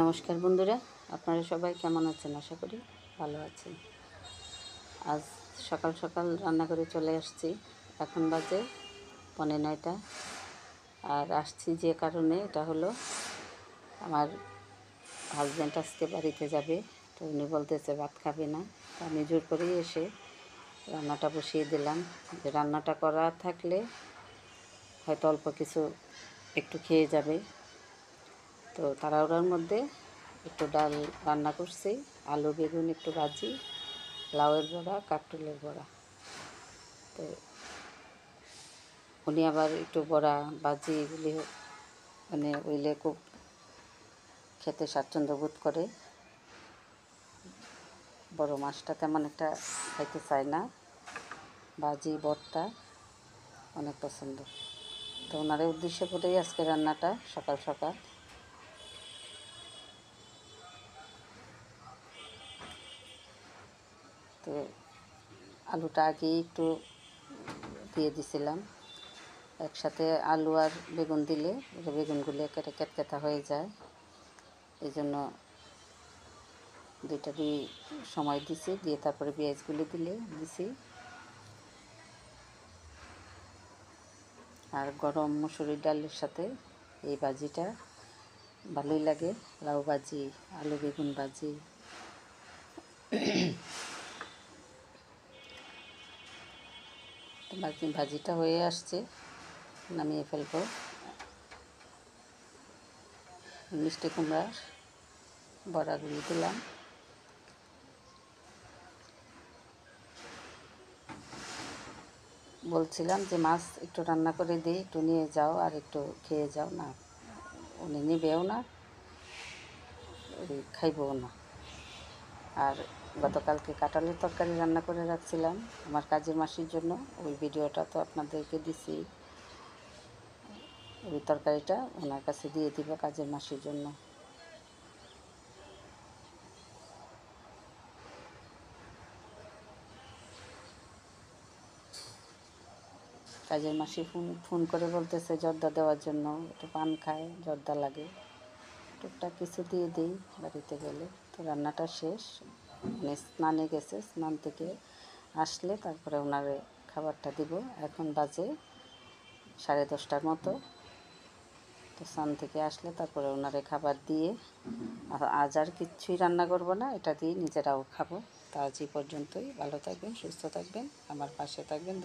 নমস্কার বন্ধুরা, আপনারা সবাই কেমন আছেন? আশা করি ভালো আছেন। আজ সকাল সকাল রান্না করে চলে আসছি। এখন বাজে 9:45। আর আসছি যে কারণে, এটা হলো আমার হাজব্যান্ড আজকে বাড়িতে যাবে, তো উনি বলতেছে ভাত খাবে না। তো আমি জোর করেই এসে রান্নাটা বসিয়ে দিলাম। যে রান্নাটা করা থাকলে হয়তো অল্প কিছু একটু খেয়ে যাবে। তো তাড়াহুড়োর মধ্যে একটু ডাল রান্না করছি, আলু বেগুন একটু ভাজি, লাউয়ের বড়া, কাঁকরোলের বড়া। তো উনি আবার একটু বড়া ভাজি এগুলি মানে ওইলে খুব খেতে স্বাচ্ছন্দ্য বোধ করে। বড় মাছটা তেমন একটা খাইতে চায় না, ভাজি ভর্তা অনেক পছন্দ। তো ওনার উদ্দেশ্য করেই আজকে রান্নাটা সকাল সকাল। তো আলুটা আগেই একটু দিয়ে দিছিলাম। একসাথে আলু আর বেগুন দিলে বেগুনগুলো একেবারে কেতকেতা হয়ে যায়, এই জন্য দুইটা সময় দিছি, দিয়ে তারপরে পেঁয়াজগুলি দিছি। আর গরম মসুরির ডালের সাথে এই ভাজিটা ভালোই লাগে, লাউ ভাজি, আলু বেগুন ভাজি। ভাজিটা হয়ে আসছে, নামিয়ে ফেলবো। মিষ্টি কুমড়ার বড়াগুলি দিলাম। বলছিলাম যে মাছ একটু রান্না করে দিই, একটু নিয়ে যাও আর একটু খেয়ে যাও। না, উনি নিবেও না, খাইবও না। আর গতকালকে কাঁঠালের তরকারি রান্না করে রাখছিলাম আমার কাজের মাসির জন্য, ওই ভিডিওটা তো আপনাদেরকে দিছি। ওই তরকারিটা ওনার কাছে দিয়ে দিব কাজের মাসির জন্য। কাজের মাসি ফোন করে বলতেছে জর্দা দেওয়ার জন্য, একটু পান খায়, জর্দা লাগে, টুকটাক কিছু দিয়ে দিই বাড়িতে গেলে। তো রান্নাটা শেষ, মানে স্নানে গেছে, স্নান থেকে আসলে তারপরে ওনারে খাবারটা দিব। এখন বাজে 10:30 মতো। তো স্নান থেকে আসলে তারপরে ওনারে খাবার দিয়ে, আজ আর কিচ্ছুই রান্না করব না, এটা দিয়ে নিজেরাও খাবো। তো আজ এই পর্যন্তই। ভালো থাকবেন, সুস্থ থাকবেন, আমার পাশে থাকবেন।